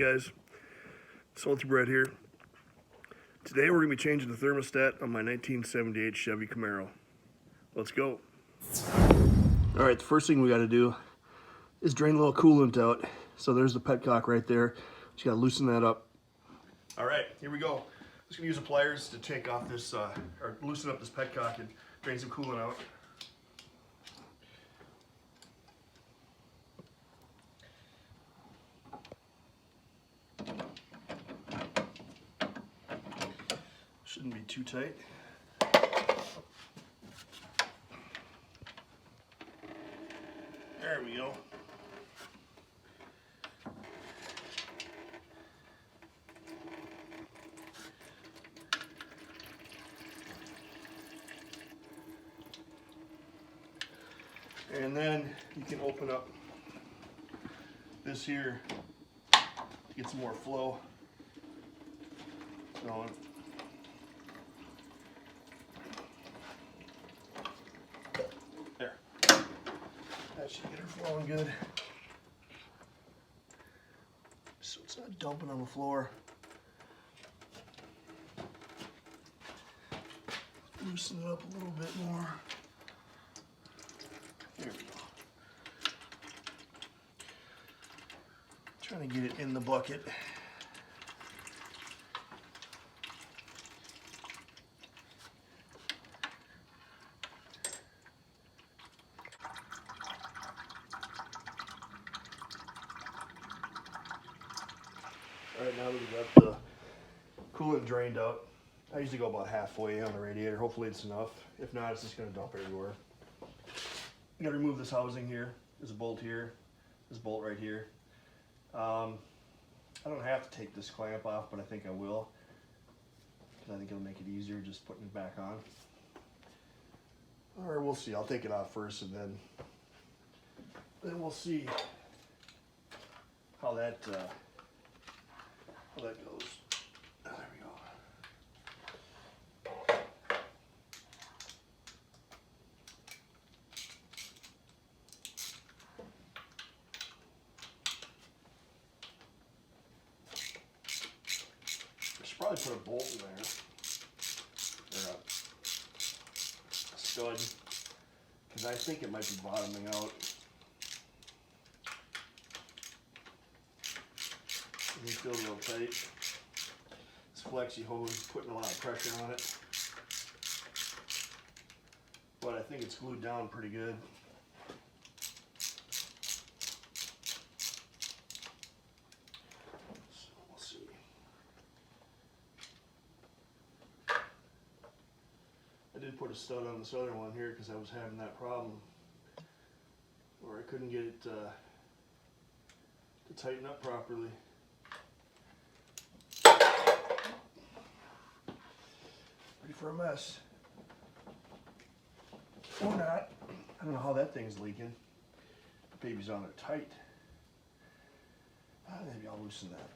guys, Salty Bread here. Today we're going to be changing the thermostat on my 1978 Chevy Camaro. Let's go. Alright, the first thing we got to do is drain a little coolant out. So there's the petcock right there. Just got to loosen that up. Alright, here we go. Just going to use the pliers to take off this, or loosen up this petcock and drain some coolant out. Shouldn't be too tight. There we go. And then you can open up this here to get some more flow going. There. That should get her flowing good. So it's not dumping on the floor. Loosen it up a little bit more. There we go. Trying to get it in the bucket. Alright, now that we got the coolant drained out, I usually go about halfway on the radiator. Hopefully it's enough. If not, it's just going to dump everywhere. You got to remove this housing here. There's a bolt here. This bolt right here. I don't have to take this clamp off, but I think I will, because I think it'll make it easier just putting it back on. Or we'll see. I'll take it off first, and then we'll see how that goes. There we go. I should probably put a bolt in there, or a stud, because I think it might be bottoming out. It feels real tight. This flexi hose is putting a lot of pressure on it, but I think it's glued down pretty good. So we'll see. I did put a stud on this other one here because I was having that problem where I couldn't get it to tighten up properly. For a mess. Or not. I don't know how that thing's leaking. The baby's on there tight. Maybe I'll loosen that up.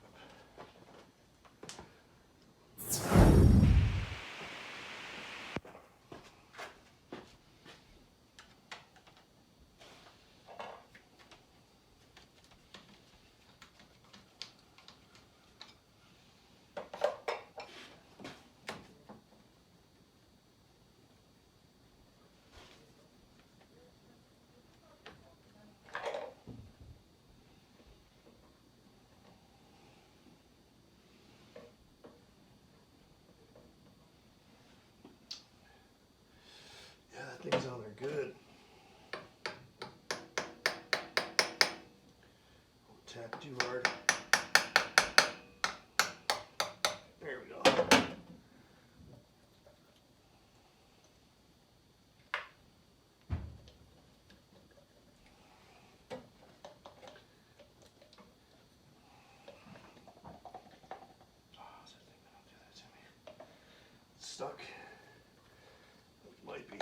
Things on there good. Don't tap too hard. There we go. It's stuck. It might be.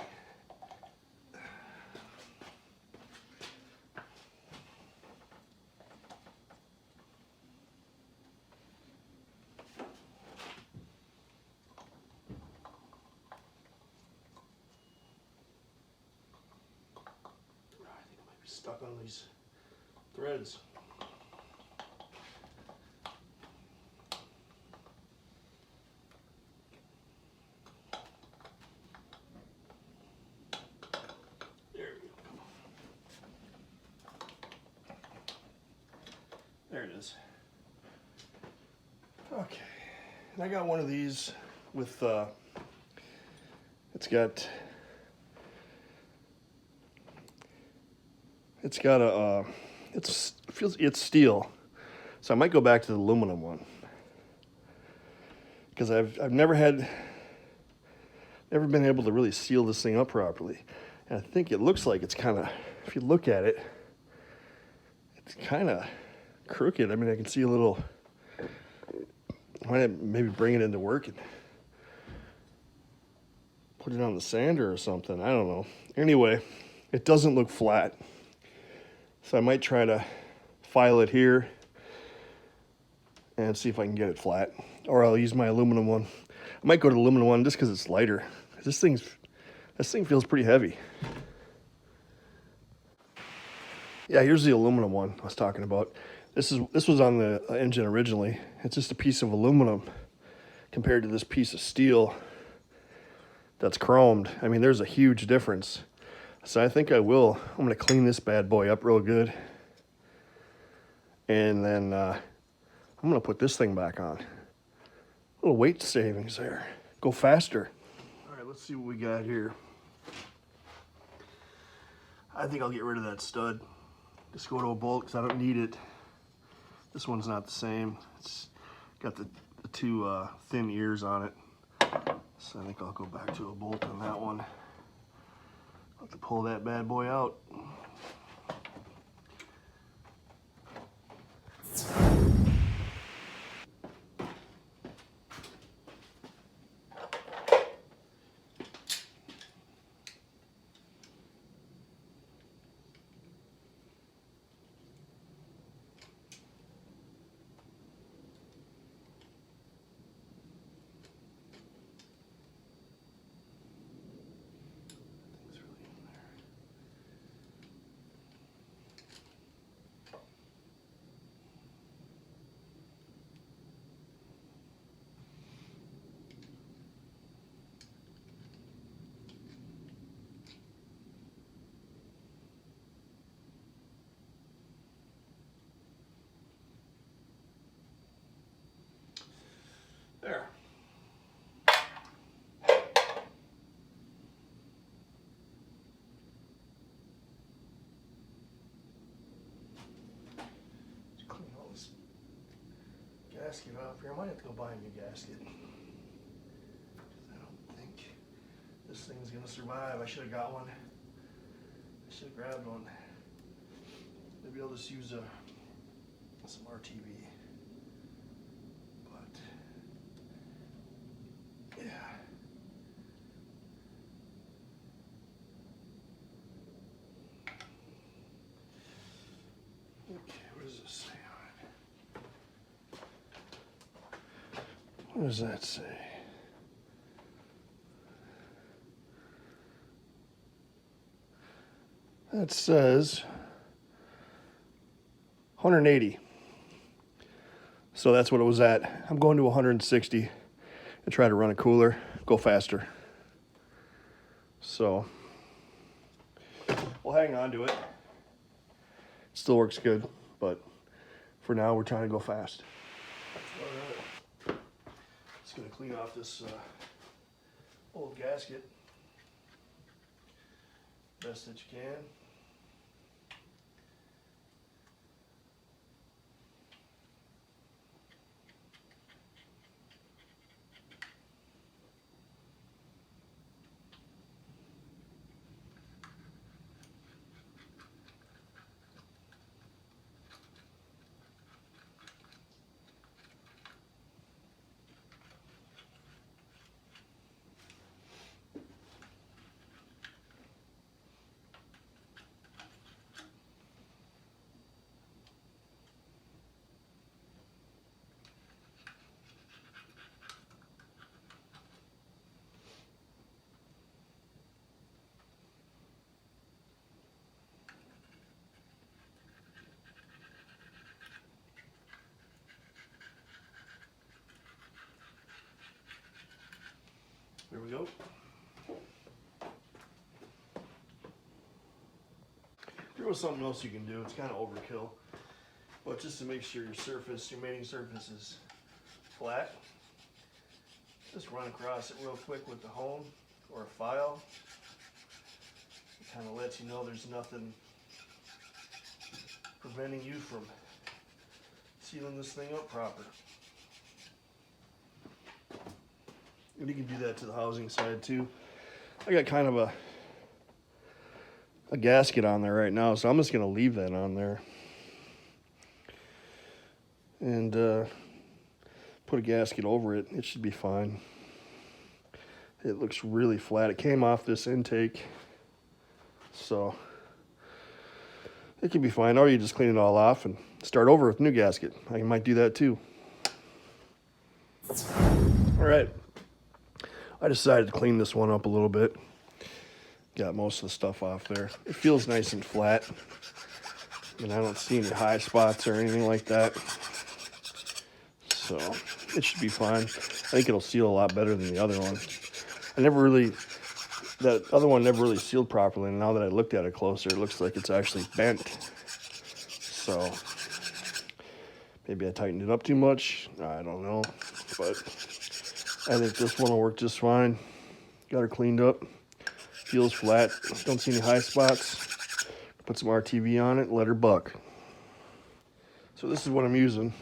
Stuck on these threads. is. Okay, and I got one of these with, it's got a, it's steel. So I might go back to the aluminum one. Because I've never been able to really seal this thing up properly. And I think it looks like it's kind of, if you look at it, it's kind of crooked. I mean, I can see a little, I might maybe bring it into work and put it on the sander or something. I don't know. Anyway, it doesn't look flat. So I might try to file it here and see if I can get it flat. Or I'll use my aluminum one. I might go to the aluminum one just because it's lighter. This thing feels pretty heavy. Yeah, here's the aluminum one I was talking about. This was on the engine originally. It's just a piece of aluminum compared to this piece of steel that's chromed. I mean, there's a huge difference. So I think I'm gonna clean this bad boy up real good. And then I'm gonna put this thing back on. A little weight savings there. Go faster. All right, let's see what we got here. I think I'll get rid of that stud. Just go to a bolt because I don't need it. This one's not the same. It's got the two thin ears on it. So I think I'll go back to a bolt on that one. I'll have to pull that bad boy out. There. Just clean all this gasket off here. I might have to go buy a new gasket. I don't think this thing's gonna survive. I should have got one. I should have grabbed one. Maybe I'll just use some RTV. But yeah. Okay, what does this say on it? What does that say? That says 180. So that's what it was at. I'm going to 160 and try to run a cooler, go faster. So we'll hang on to it. Still works good, but for now we're trying to go fast. All right. Just gonna clean off this old gasket best that you can. There we go. There was something else you can do. It's kind of overkill. But just to make sure your mating surface is flat, just run across it real quick with the hone or a file. It kind of lets you know there's nothing preventing you from sealing this thing up proper. And you can do that to the housing side too. I got kind of a gasket on there right now, so I'm just going to leave that on there. And put a gasket over it. It should be fine. It looks really flat. It came off this intake, so it could be fine. Or you just clean it all off and start over with a new gasket. I might do that too. All right. I decided to clean this one up a little bit. Got most of the stuff off there. It feels nice and flat. And I don't see any high spots or anything like that. So it should be fine. I think it'll seal a lot better than the other one. That other one never really sealed properly. And now that I looked at it closer, it looks like it's actually bent. So maybe I tightened it up too much. I don't know. But I think this one will work just fine. Got her cleaned up. Feels flat. Don't see any high spots. Put some RTV on it. Let her buck. So this is what I'm using.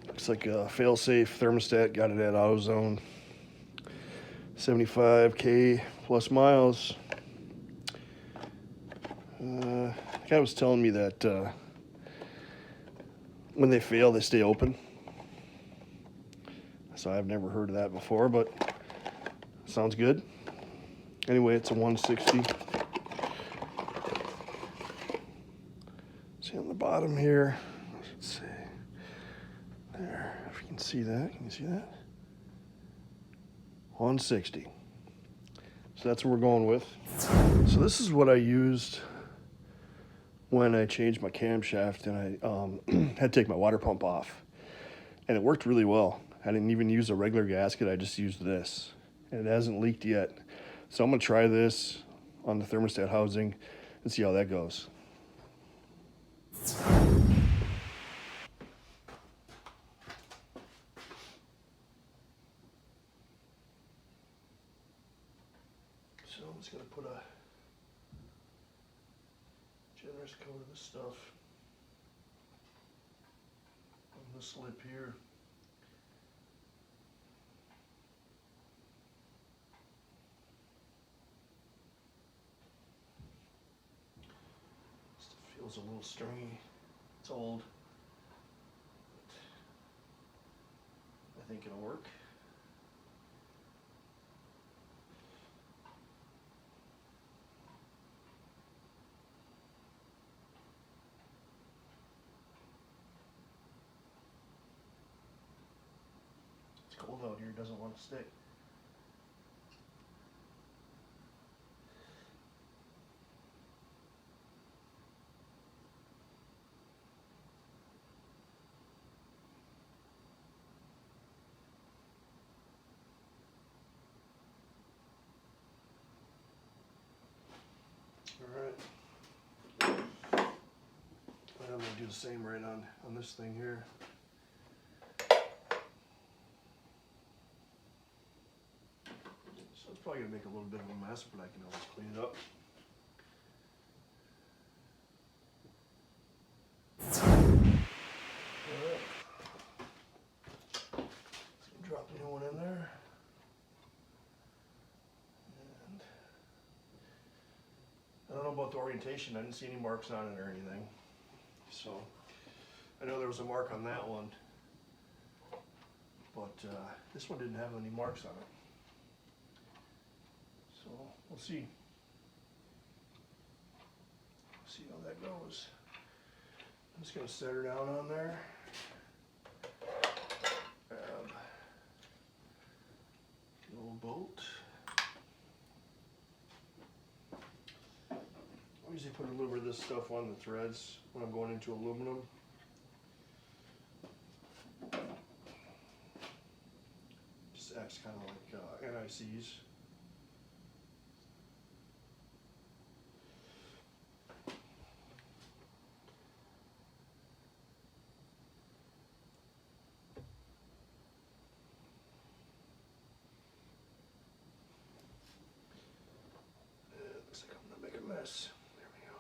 Looks like a fail-safe thermostat. Got it at AutoZone. 75K plus miles. The guy was telling me that when they fail, they stay open. So I've never heard of that before, but sounds good. Anyway, it's a 160. See on the bottom here. Let's see. There, if you can see that. Can you see that? 160. So that's what we're going with. So this is what I used when I changed my camshaft and I had to take my water pump off. And it worked really well. I didn't even use a regular gasket. I just used this. And it hasn't leaked yet. So I'm going to try this on the thermostat housing and see how that goes. So I'm just going to put a generous coat of this stuff on this lip here. Feels a little stringy. It's old. I think it'll work. It's cold out here, it doesn't want to stick. Alright. I'm going to do the same right on this thing here. So it's probably going to make a little bit of a mess, but I can always clean it up. Alright. So drop a new one in there. I don't know about the orientation. I didn't see any marks on it or anything. So I know there was a mark on that one, but this one didn't have any marks on it. So we'll see. See how that goes. I'm just going to set her down on there. Grab the old bolt. I usually put a little bit of this stuff on the threads when I'm going into aluminum. Just acts kind of like NICs. press. There we go.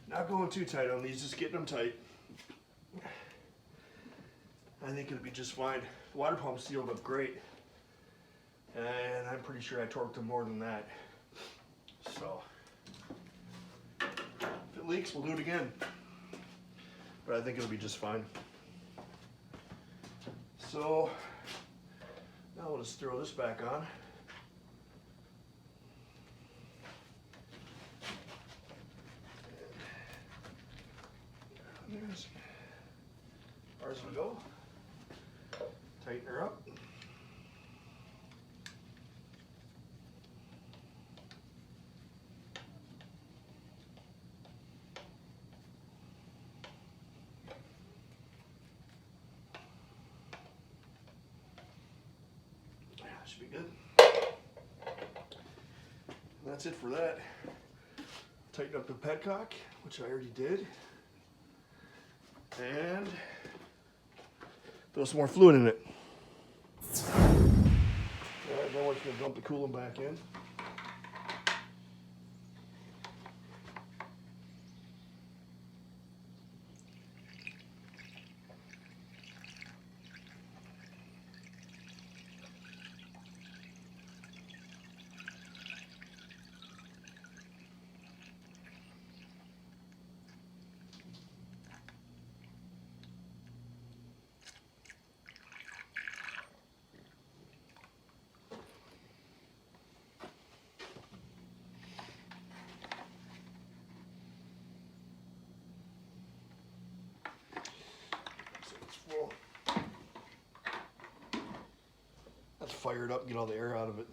Not going too tight on these, just getting them tight. I think it'll be just fine. The water pump sealed up great. And I'm pretty sure I torqued them more than that. So, if it leaks, we'll do it again. But I think it'll be just fine. So, now we'll just throw this back on. There's as far as we go. Tighten her up. Yeah, should be good. And that's it for that. Tighten up the petcock, which I already did. And throw some more fluid in it. Alright, now we're just going to dump the coolant back in. Well, let's fire it up and get all the air out of it.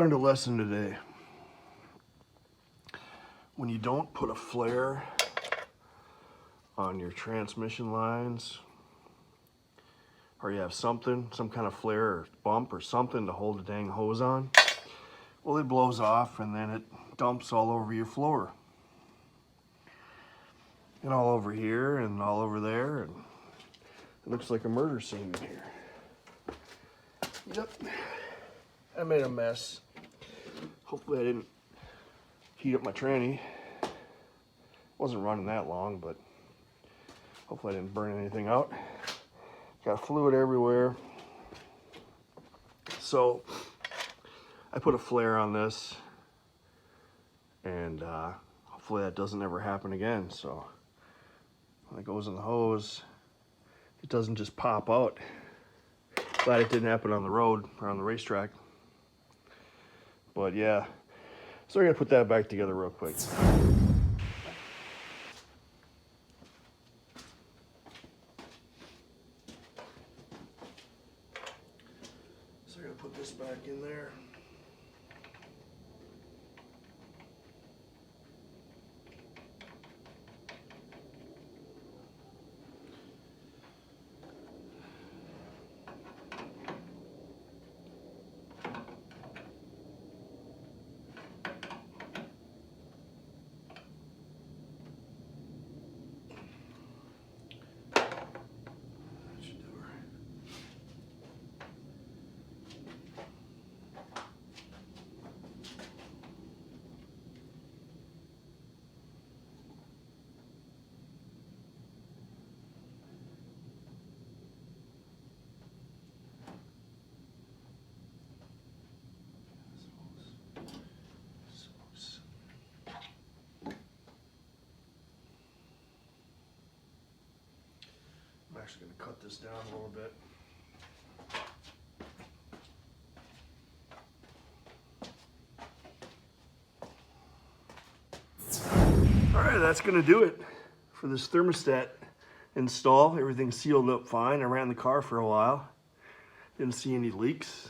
learned a lesson today. When you don't put a flare on your transmission lines, or you have something, some kind of flare or bump or something to hold the dang hose on, well, it blows off and then it dumps all over your floor. And all over here and all over there, and it looks like a murder scene in here. Yep, I made a mess. Hopefully I didn't heat up my tranny. Wasn't running that long, but hopefully I didn't burn anything out. Got fluid everywhere. So I put a flare on this, and hopefully that doesn't ever happen again. So when it goes in the hose, it doesn't just pop out. Glad it didn't happen on the road or on the racetrack. But yeah, so we're gonna put that back together real quick. So we're gonna put this back in there. I'm actually going to cut this down a little bit. All right, that's going to do it for this thermostat install. Everything's sealed up fine. I ran the car for a while. Didn't see any leaks.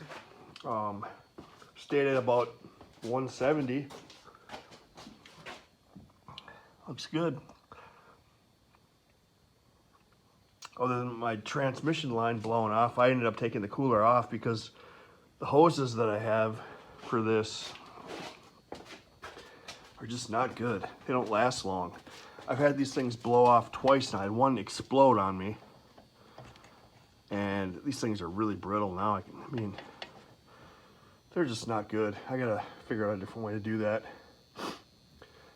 Stayed at about 170. Looks good. Other than my transmission line blowing off, I ended up taking the cooler off because the hoses that I have for this are just not good. They don't last long. I've had these things blow off twice now. I had one explode on me. And these things are really brittle now. I mean, they're just not good. I gotta figure out a different way to do that.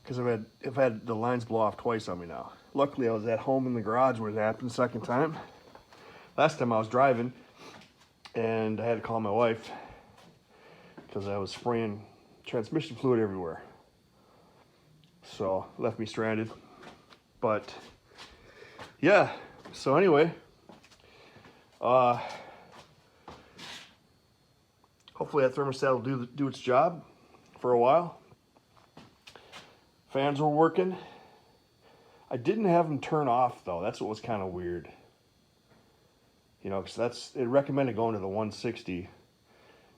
Because I've had the lines blow off twice on me now. Luckily, I was at home in the garage when it happened the second time. Last time I was driving, and I had to call my wife because I was spraying transmission fluid everywhere. So, left me stranded. But, yeah. So anyway, hopefully that thermostat will do its job for a while. Fans were working. I didn't have them turn off though. That's what was kind of weird. You know, because it recommended going to the 160,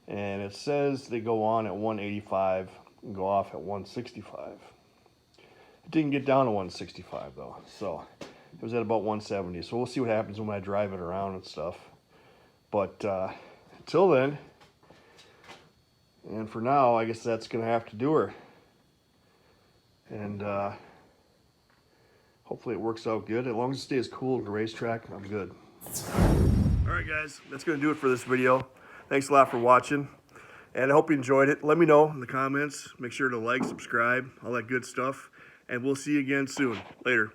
and it says they go on at 185 and go off at 165. It didn't get down to 165 though, so it was at about 170. So we'll see what happens when I drive it around and stuff. But until then, and for now, I guess that's gonna have to do her. And hopefully it works out good. As long as it stays cool at the racetrack, I'm good. All right, guys, that's going to do it for this video. Thanks a lot for watching, and I hope you enjoyed it. Let me know in the comments. Make sure to like, subscribe, all that good stuff, and we'll see you again soon. Later.